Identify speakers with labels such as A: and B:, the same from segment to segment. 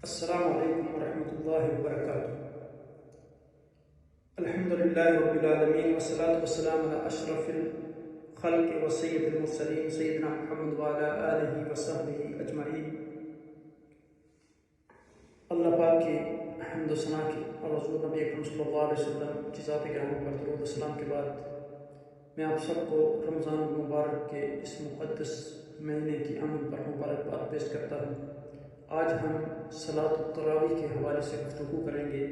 A: السلام علیکم ورحمۃ اللہ وبرکاتہ۔ الحمد للہ رب العالمین والصلاة والسلام علی اشرف الخلق و سید المرسلین سیدنا محمد وعلی آلہ وصحبہ اجمعین۔ اللہ پاک کی حمد و ثنا کی اور حضور نبی اکرم صلی اللہ علیہ وسلم کی ذات گرامی پر درود و سلام کے بعد میں آپ سب کو رمضان المبارک کے اس مقدس مہینے کی آمد پر مبارکباد پیش کرتا ہوں۔ آج ہم صلاۃ التراویح کے حوالے سے گفتگو کریں گے،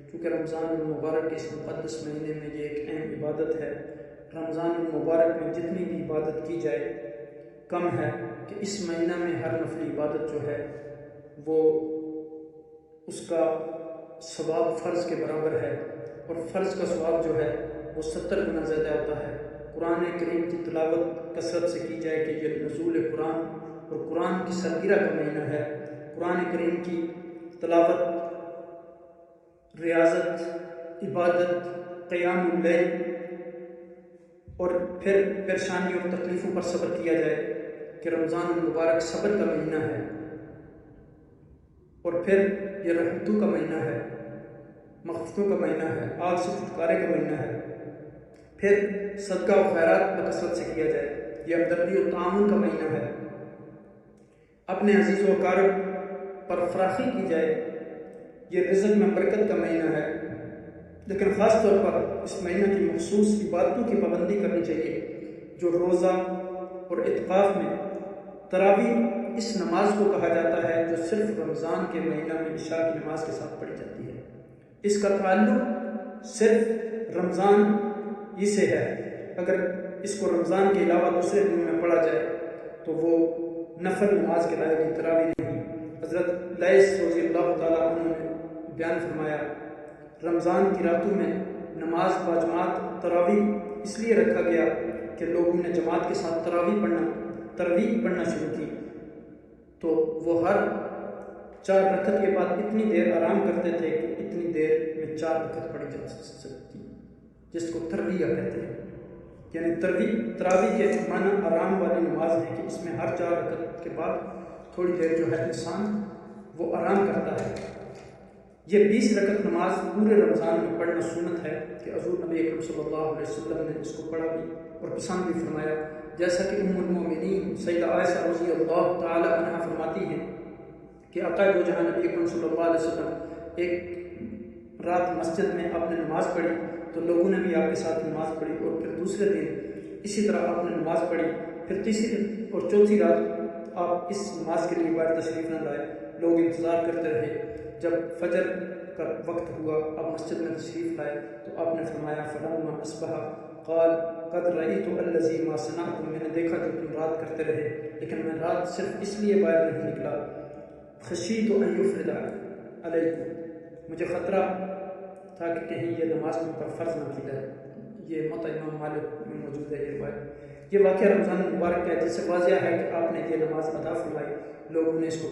A: کیونکہ رمضان المبارک کے اس مقدس مہینے میں یہ ایک اہم عبادت ہے۔ رمضان المبارک میں جتنی بھی عبادت کی جائے کم ہے کہ اس مہینہ میں ہر نفلی عبادت جو ہے وہ اس کا ثواب فرض کے برابر ہے، اور فرض کا ثواب جو ہے وہ 70 گنا زیادہ ہوتا ہے۔ قرآن کریم کی تلاوت کثرت سے کی جائے کہ یہ نزول قرآن اور قرآن کی سالگرہ کا مہینہ ہے۔ قرآن کریم کی تلاوت، ریاضت، عبادت، قیام اللیل اور پھر پریشانیوں اور تکلیفوں پر صبر کیا جائے کہ رمضان المبارک صبر کا مہینہ ہے، اور پھر یہ رحمتوں کا مہینہ ہے، مغفرتوں کا مہینہ ہے، آگ سے چھٹکارے کا مہینہ ہے۔ پھر صدقہ و خیرات بکثرت سے کیا جائے، یہ ہمدردی و تعاون کا مہینہ ہے۔ اپنے عزیز و اقارب پر فراخی کی جائے، یہ رزق میں برکت کا مہینہ ہے۔ لیکن خاص طور پر اس مہینہ کی مخصوص عبادتوں کی پابندی کرنی چاہیے، جو روزہ اور اعتکاف میں تراویح اس نماز کو کہا جاتا ہے جو صرف رمضان کے مہینہ میں عشاء کی نماز کے ساتھ پڑھی جاتی ہے۔ اس کا تعلق صرف رمضان ہی سے ہے۔ اگر اس کو رمضان کے علاوہ دوسرے دنوں میں پڑھا جائے تو وہ نفل نماز کے لائق کی تراویح نہیں۔ حضرت لیث رضی اللہ تعالیٰ عنہ نے بیان فرمایا، رمضان کی راتوں میں نماز باجماعت تراویح اس لیے رکھا گیا کہ لوگوں نے جماعت کے ساتھ تراویح پڑھنا شروع کی تو وہ ہر 4 رکعت کے بعد اتنی دیر آرام کرتے تھے کہ اتنی دیر میں 4 رکعت پڑھی جا سکتی، جس کو ترویہ کہتے ہیں۔ یعنی تراویح کے معنی آرام والی نماز ہے کہ اس میں ہر 4 رکعت کے بعد تھوڑی دیر جو ہے انسان وہ آرام کرتا ہے۔ یہ 20 رکعت نماز پورے رمضان میں پڑھنا سنت ہے کہ حضور نبی اکرم صلی اللہ علیہ وسلم نے اس کو پڑھا بھی اور پسند بھی فرمایا، جیسا کہ ام المومنین سیدہ عائشہ رضی اللہ تعالی عنہا فرماتی ہیں کہ آقا دو جہاں نبی اکرم صلی اللہ علیہ وسلم ایک رات مسجد میں آپ نے نماز پڑھی تو لوگوں نے بھی آپ کے ساتھ نماز پڑھی، اور پھر دوسرے دن اسی طرح آپ نے نماز پڑھی، پھر تیسری اور چوتھی رات آپ اس نماز کے لیے باہر تشریف نہ لائے، لوگ انتظار کرتے رہے۔ جب فجر کا وقت ہوا آپ مسجد میں تشریف لائے تو آپ نے فرمایا فلما اصبح قال قد رأیت الذی ما صنعتم، میں نے دیکھا جو تم رات کرتے رہے، لیکن میں رات صرف اس لیے باہر نہیں نکلا، خشیت ان یفرض علیکم، مجھے خطرہ تھا کہ کہیں یہ نماز تم پر فرض نہ کی جائے۔ یہ موطا امام مالک میں موجود ہے۔ یہ واقعہ رمضان المبارک کا ہے، جس سے واضح ہے کہ آپ نے یہ نماز ادا فرمائی، لوگوں نے اس کو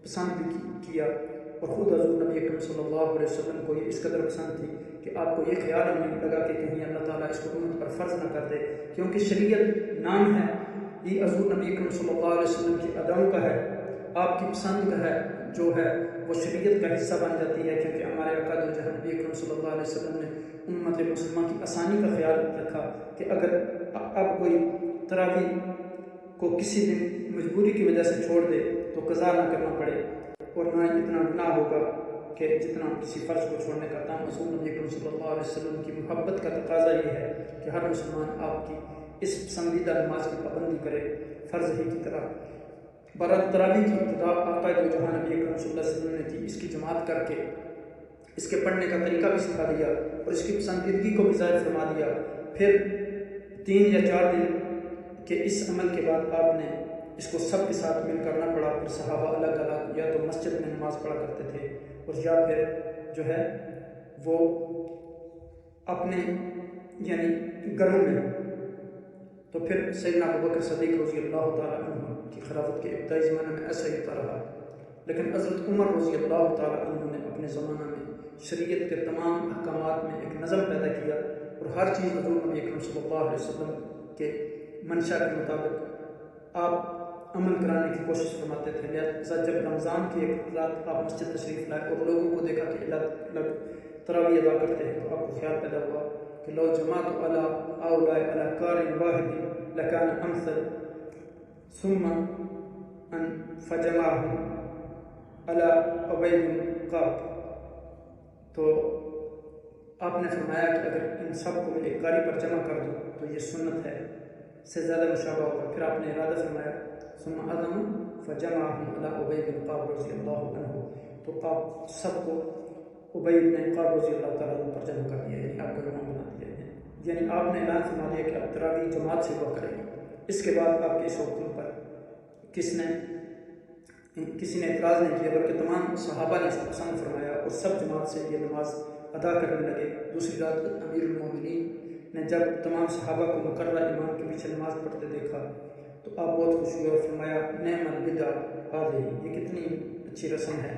A: پسند بھی کیا، اور خود حضور نبی اکرم صلی اللہ علیہ وسلم کو یہ اس قدر پسند تھی کہ آپ کو یہ خیال نہیں لگا کہ کہیں اللہ تعالیٰ اس کو امت پر فرض نہ کر دے، کیونکہ شریعت نام ہے، یہ حضور نبی اکرم صلی اللہ علیہ وسلم کی اداؤں کا ہے، آپ کی پسند کا ہے، جو ہے وہ شریعت کا حصہ بن جاتی ہے، کیونکہ ہمارے آقا دو جہاں نبی اکرم صلی اللہ علیہ وسلم نے امت مسلمہ کی آسانی کا خیال رکھا کہ اگر اب کوئی تراویح کو کسی دن مجبوری کی وجہ سے چھوڑ دے تو قضا نہ کرنا پڑے، اور نہ اتنا گناہ ہوگا کہ جتنا کسی فرض کو چھوڑنے کا۔ تاہم حضور نبی اکرم صلی اللہ علیہ وسلم کی محبت کا تقاضا یہ ہے کہ ہر مسلمان آپ کی اس پسندیدہ نماز کی پابندی کرے فرض ہی کی طرح۔ برات تراویح کی ابتدا آقا دو جہاں نبی اکرم صلی اللہ علیہ وسلم نے کی، اس کی جماعت کر کے اس کے پڑھنے کا طریقہ بھی سکھا دیا اور اس کی پسندیدگی کو بھی ظاہر فرما دیا۔ پھر 3 یا 4 دن کے اس عمل کے بعد آپ نے اس کو سب کے ساتھ مل کر نہ پڑھا، پھر صحابہ الگ الگ یا تو مسجد میں نماز پڑھا کرتے تھے، اور یا پھر جو ہے وہ اپنے یعنی گھروں میں۔ تو پھر سیدنا ابوبکر صدیق رضی اللہ تعالیٰ عنہ کی خلافت کے ابتدائی زمانے میں ایسا ہی ہوتا رہا، لیکن حضرت عمر رضی اللہ تعالیٰ عنہ نے اپنے زمانہ میں شریعت کے تمام احکامات میں ایک نظم پیدا کیا، اور ہر چیز حضور نبی اکرم صلی اللہ علیہ وسلم کے منشا کے مطابق آپ عمل کرانے کی کوشش فرماتے تھے. لہٰذا جب رمضان کی ایک رات آپ مسجد تشریف لائے اور لوگوں کو دیکھا کہ الگ الگ تراویح ادا کرتے ہیں تو آپ کو خیال پیدا ہوا کہ لو جماعت علی اولاء علی کار واحد لکان امثل ثم ان فجمعهم علی ابی بن کعب. تو آپ نے فرمایا کہ اگر ان سب کو میں ایک قاری پر جمع کر دوں تو یہ سنت ہے سے زیادہ مشابہ ہوگا. پھر آپ نے ارادہ فرمایا ثم اعظم فجمعهم علی ابی بن کعب رضی اللہ عنہ. تو آپ سب کو ابی بن کعب رضی اللہ تعالیٰ عنہ پر جمع کر دیا, یعنی آپ کو امام بنا دیا. یعنی آپ نے اعلان فرما دیا کہ آپ تراویح جماعت سے ہوا کریں گے. اس کے بعد آپ کے اس حکم پر کسی نے اعتراض نہیں کیا بلکہ تمام صحابہ نے اس کو پسند فرمایا اور سب جماعت سے یہ نماز ادا کرنے لگے. دوسری رات امیر المومنین نے جب تمام صحابہ کو مقررہ امام کے پیچھے نماز پڑھتے دیکھا تو آپ بہت خوش ہوئے اور فرمایا نعم البدع هذه, یہ کتنی اچھی رسم ہے